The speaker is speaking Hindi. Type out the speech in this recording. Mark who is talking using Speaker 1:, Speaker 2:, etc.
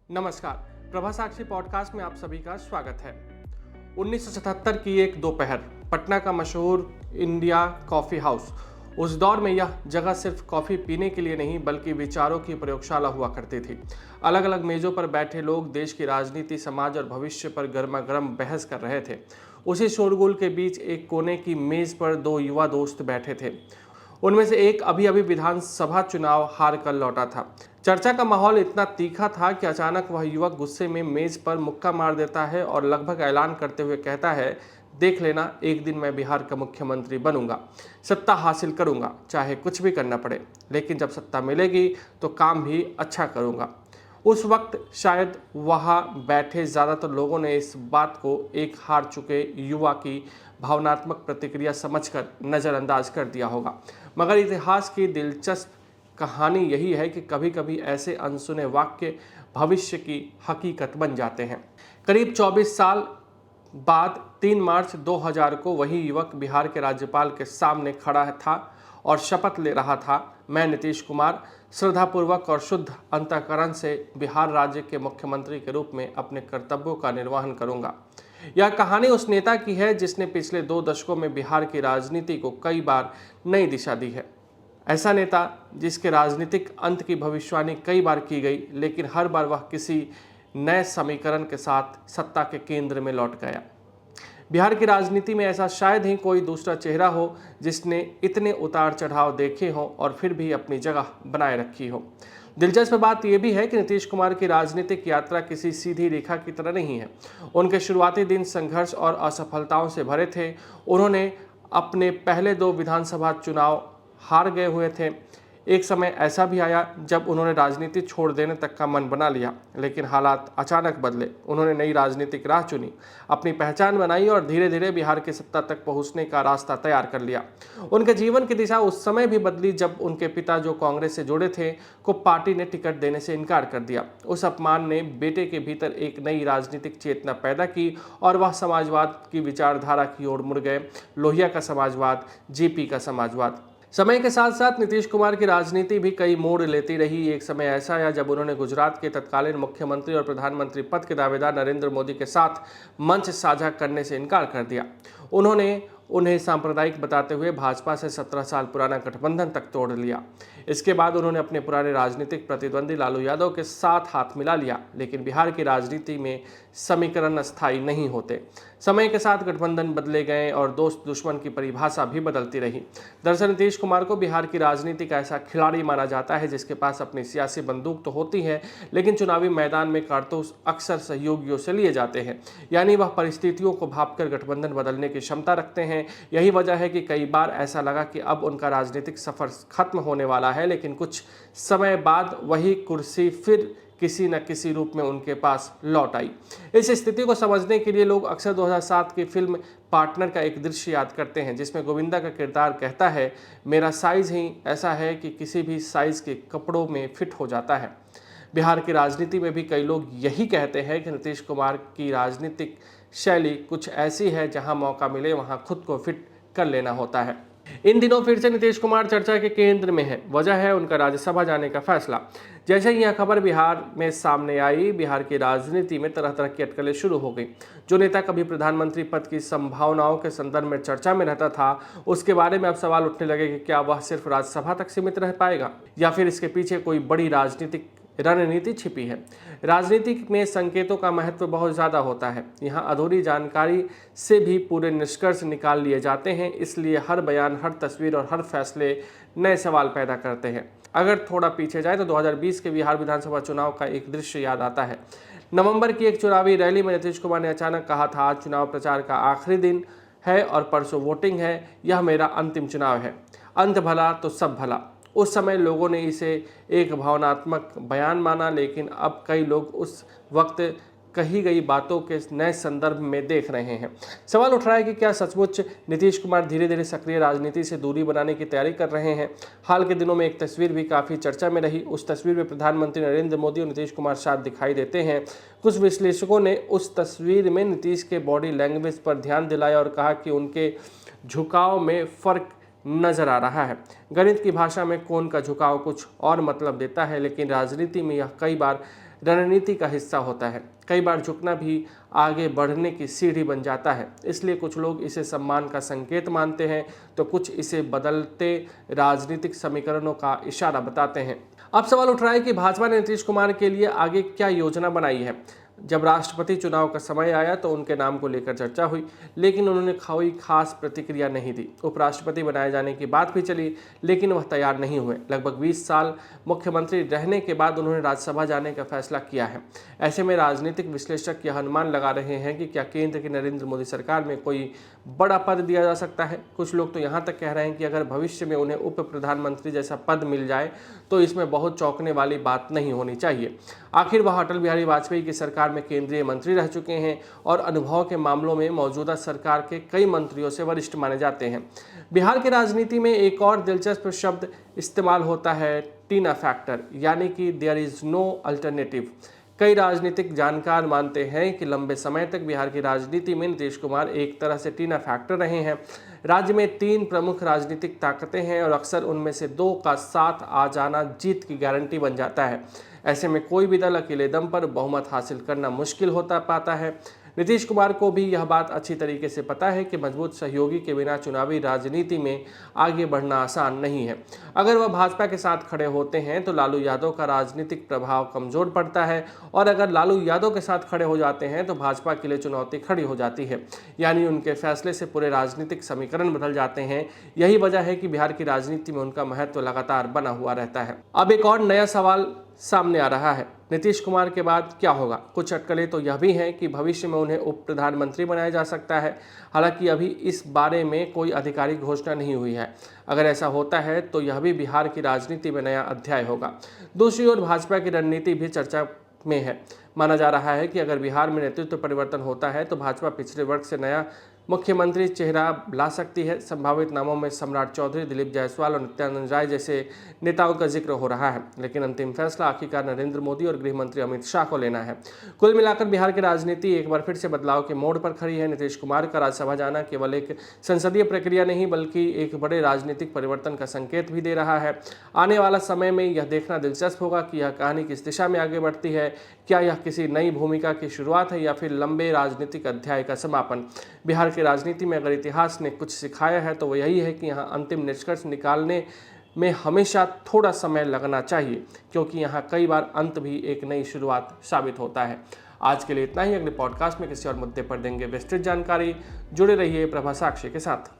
Speaker 1: नमस्कार। प्रभा साक्षी पॉडकास्ट में आप सभी का स्वागत है। 1977 की एक दोपहर, पटना का मशहूर इंडिया कॉफ़ी हाउस। उस दौर में यह जगह सिर्फ कॉफ़ी पीने के लिए नहीं बल्कि विचारों की प्रयोगशाला हुआ करती थी। अलग अलग मेज़ों पर बैठे लोग देश की राजनीति, समाज और भविष्य पर गर्मा गर्म बहस कर रहे थे। उसी शोरगुल के बीच एक कोने की मेज़ पर दो युवा दोस्त बैठे थे। उनमें से एक अभी अभी विधानसभा चुनाव हार कर लौटा था। चर्चा का माहौल इतना तीखा था कि अचानक वह युवक गुस्से में मेज पर मुक्का मार देता है और लगभग ऐलान करते हुए कहता है, देख लेना, एक दिन मैं बिहार का मुख्यमंत्री बनूंगा, सत्ता हासिल करूंगा, चाहे कुछ भी करना पड़े, लेकिन जब सत्ता मिलेगी तो काम भी अच्छा करूंगा। उस वक्त शायद वहाँ बैठे ज़्यादातर लोगों ने इस बात को एक हार चुके युवा की भावनात्मक प्रतिक्रिया समझकर नज़रअंदाज कर दिया होगा। मगर इतिहास की दिलचस्प कहानी यही है कि कभी कभी ऐसे अनसुने वाक्य भविष्य की हकीकत बन जाते हैं। करीब 24 साल बाद 3 मार्च 2000 को वही युवक बिहार के राज्यपाल के सामने खड़ा था और शपथ ले रहा था, मैं नीतीश कुमार श्रद्धापूर्वक और शुद्ध अंतःकरण से बिहार राज्य के मुख्यमंत्री के रूप में अपने कर्तव्यों का निर्वहन करूंगा। यह कहानी उस नेता की है जिसने पिछले 2 दशकों में बिहार की राजनीति को कई बार नई दिशा दी है। ऐसा नेता जिसके राजनीतिक अंत की भविष्यवाणी कई बार की गई, लेकिन हर बार वह किसी नए समीकरण के साथ सत्ता के केंद्र में लौट गया। बिहार की राजनीति में ऐसा शायद ही कोई दूसरा चेहरा हो जिसने इतने उतार चढ़ाव देखे हों और फिर भी अपनी जगह बनाए रखी हो। दिलचस्प बात यह भी है कि नीतीश कुमार की राजनीतिक यात्रा किसी सीधी रेखा की तरह नहीं है। उनके शुरुआती दिन संघर्ष और असफलताओं से भरे थे। उन्होंने अपने पहले 2 विधानसभा चुनाव हार गए हुए थे। एक समय ऐसा भी आया जब उन्होंने राजनीति छोड़ देने तक का मन बना लिया, लेकिन हालात अचानक बदले। उन्होंने नई राजनीतिक राह चुनी, अपनी पहचान बनाई और धीरे धीरे बिहार की सत्ता तक पहुंचने का रास्ता तैयार कर लिया। उनके जीवन की दिशा उस समय भी बदली जब उनके पिता, जो कांग्रेस से जुड़े थे, को पार्टी ने टिकट देने से इनकार कर दिया। उस अपमान ने बेटे के भीतर एक नई राजनीतिक चेतना पैदा की और वह समाजवाद की विचारधारा की ओर मुड़ गए। लोहिया का समाजवाद, जेपी का समाजवाद। समय के साथ साथ नीतीश कुमार की राजनीति भी कई मोड़ लेती रही। एक समय ऐसा आया जब उन्होंने गुजरात के तत्कालीन मुख्यमंत्री और प्रधानमंत्री पद के दावेदार नरेंद्र मोदी के साथ मंच साझा करने से इनकार कर दिया। उन्होंने उन्हें सांप्रदायिक बताते हुए भाजपा से 17 साल पुराना गठबंधन तक तोड़ लिया। इसके बाद उन्होंने अपने पुराने राजनीतिक प्रतिद्वंदी लालू यादव के साथ हाथ मिला लिया, लेकिन बिहार की राजनीति में समीकरण अस्थायी नहीं होते। समय के साथ गठबंधन बदले गए और दोस्त दुश्मन की परिभाषा भी बदलती रही। दरअसल नीतीश कुमार को बिहार की राजनीति का ऐसा खिलाड़ी माना जाता है जिसके पास अपनी सियासी बंदूक तो होती है, लेकिन चुनावी मैदान में कारतूस अक्सर सहयोगियों से लिए जाते हैं। यानी वह परिस्थितियों को भांपकर गठबंधन बदलने की क्षमता रखते हैं। यही वजह है कि कई बार ऐसा लगा कि अब उनका राजनीतिक सफर खत्म होने वाला है, लेकिन कुछ समय बाद वही कुर्सी फिर किसी न किसी रूप में उनके पास लौट आई। इस स्थिति को समझने के लिए लोग अक्सर 2007 की फिल्म पार्टनर का एक दृश्य याद करते हैं जिसमें गोविंदा का किरदार कहता है, मेरा साइज ही ऐसा है कि किसी भी साइज के कपड़ों में फिट हो जाता है। बिहार की राजनीति में भी कई लोग यही कहते हैं कि नीतीश कुमार की राजनीतिक शैली कुछ ऐसी है, जहां मौका मिले वहां खुद को फिट कर लेना होता है। इन दिनों फिर से नीतीश कुमार चर्चा के केंद्र में है। वजह है उनका राज्यसभा जाने का फैसला। जैसे ही यह खबर बिहार में सामने आई, बिहार की राजनीति में तरह तरह की अटकलें शुरू हो गई। जो नेता कभी प्रधानमंत्री पद की संभावनाओं के संदर्भ में चर्चा में रहता था, उसके बारे में अब सवाल उठने लगे कि क्या वह सिर्फ राज्यसभा तक सीमित रह पाएगा या फिर इसके पीछे कोई बड़ी राजनीतिक रणनीति छिपी है। राजनीति में संकेतों का महत्व बहुत ज़्यादा होता है। यहाँ अधूरी जानकारी से भी पूरे निष्कर्ष निकाल लिए जाते हैं, इसलिए हर बयान, हर तस्वीर और हर फैसले नए सवाल पैदा करते हैं। अगर थोड़ा पीछे जाए तो 2020 के बिहार विधानसभा चुनाव का एक दृश्य याद आता है। नवंबर की एक चुनावी रैली में नीतीश कुमार ने अचानक कहा था, आज चुनाव प्रचार का आखिरी दिन है और परसों वोटिंग है, यह मेरा अंतिम चुनाव है, अंत भला तो सब भला। उस समय लोगों ने इसे एक भावनात्मक बयान माना, लेकिन अब कई लोग उस वक्त कही गई बातों के नए संदर्भ में देख रहे हैं। सवाल उठ रहा है कि क्या सचमुच नीतीश कुमार धीरे धीरे सक्रिय राजनीति से दूरी बनाने की तैयारी कर रहे हैं। हाल के दिनों में एक तस्वीर भी काफ़ी चर्चा में रही। उस तस्वीर में प्रधानमंत्री नरेंद्र मोदी और नीतीश कुमार साथ दिखाई देते हैं। कुछ विश्लेषकों ने उस तस्वीर में नीतीश के बॉडी लैंग्वेज पर ध्यान दिलाया और कहा कि उनके झुकाव में फ़र्क नजर आ रहा है। गणित की भाषा में कोण का झुकाव कुछ और मतलब देता है, लेकिन राजनीति में यह कई बार रणनीति का हिस्सा होता है। कई बार झुकना भी आगे बढ़ने की सीढ़ी बन जाता है। इसलिए कुछ लोग इसे सम्मान का संकेत मानते हैं तो कुछ इसे बदलते राजनीतिक समीकरणों का इशारा बताते हैं। अब सवाल उठ रहा है कि भाजपा ने नीतीश कुमार के लिए आगे क्या योजना बनाई है। जब राष्ट्रपति चुनाव का समय आया तो उनके नाम को लेकर चर्चा हुई, लेकिन उन्होंने कोई खास प्रतिक्रिया नहीं दी। उपराष्ट्रपति बनाए जाने की बात भी चली, लेकिन वह तैयार नहीं हुए। लगभग 20 साल मुख्यमंत्री रहने के बाद उन्होंने राज्यसभा जाने का फैसला किया है। ऐसे में राजनीतिक विश्लेषक यह अनुमान लगा रहे हैं कि क्या केंद्र की नरेंद्र मोदी सरकार में कोई बड़ा पद दिया जा सकता है। कुछ लोग तो यहाँ तक कह रहे हैं कि अगर भविष्य में उन्हें उप प्रधानमंत्री जैसा पद मिल जाए तो इसमें बहुत चौंकने वाली बात नहीं होनी चाहिए। आखिर वह अटल बिहारी वाजपेयी की सरकार में केंद्रीय मंत्री रह चुके हैं और अनुभव के मामलों में मौजूदा सरकार के कई मंत्रियों से वरिष्ठ माने जाते हैं। बिहार की राजनीति में एक और दिलचस्प शब्द इस्तेमाल होता है, टीना फैक्टर, यानी कि देयर इज नो अल्टरनेटिव। कई राजनीतिक जानकार मानते हैं कि लंबे समय तक बिहार की राजनीति में नीतीश कुमार एक तरह से टीना फैक्टर रहे हैं। राज्य में 3 प्रमुख राजनीतिक ताकतें हैं और अक्सर उनमें से 2 का साथ आ जाना जीत की गारंटी बन जाता है। ऐसे में कोई भी दल अकेले दम पर बहुमत हासिल करना मुश्किल होता पाता है। नीतीश कुमार को भी यह बात अच्छी तरीके से पता है कि मजबूत सहयोगी के बिना चुनावी राजनीति में आगे बढ़ना आसान नहीं है। अगर वह भाजपा के साथ खड़े होते हैं तो लालू यादव का राजनीतिक प्रभाव कमजोर पड़ता है और अगर लालू यादव के साथ खड़े हो जाते हैं तो भाजपा के लिए चुनौती खड़ी हो जाती है, यानी उनके फैसले से पूरे राजनीतिक समीकरण बदल जाते हैं। यही वजह है कि बिहार की राजनीति में उनका महत्व लगातार बना हुआ रहता है। अब एक और नया सवाल सामने आ रहा है, नीतीश कुमार के बाद क्या होगा। कुछ अटकलें तो यह भी हैं कि भविष्य में उन्हें उप प्रधानमंत्री बनाया जा सकता है। हालांकि अभी इस बारे में कोई आधिकारिक घोषणा नहीं हुई है। अगर ऐसा होता है तो यह भी बिहार की राजनीति में नया अध्याय होगा। दूसरी ओर भाजपा की रणनीति भी चर्चा में है। माना जा रहा है कि अगर बिहार में नेतृत्व परिवर्तन होता है तो भाजपा पिछड़े वर्ग से नया मुख्यमंत्री चेहरा ला सकती है। संभावित नामों में सम्राट चौधरी, दिलीप जायसवाल और नित्यानंद राय जैसे नेताओं का जिक्र हो रहा है, लेकिन अंतिम फैसला आखिरकार नरेंद्र मोदी और गृह मंत्री अमित शाह को लेना है। कुल मिलाकर बिहार की राजनीति एक बार फिर से बदलाव के मोड़ पर खड़ी है। नीतीश कुमार का राज्यसभा जाना केवल एक संसदीय प्रक्रिया नहीं बल्कि एक बड़े राजनीतिक परिवर्तन का संकेत भी दे रहा है। आने वाला समय में यह देखना दिलचस्प होगा कि यह कहानी किस दिशा में आगे बढ़ती है। क्या यह किसी नई भूमिका की शुरुआत है या फिर लंबे राजनीतिक अध्याय का समापन। बिहार की राजनीति में अगर इतिहास ने कुछ सिखाया है तो वो यही है कि यहाँ अंतिम निष्कर्ष निकालने में हमेशा थोड़ा समय लगना चाहिए, क्योंकि यहाँ कई बार अंत भी एक नई शुरुआत साबित होता है। आज के लिए इतना ही। अगले पॉडकास्ट में किसी और मुद्दे पर देंगे विस्तृत जानकारी। जुड़े रहिए प्रभा साक्षी के साथ।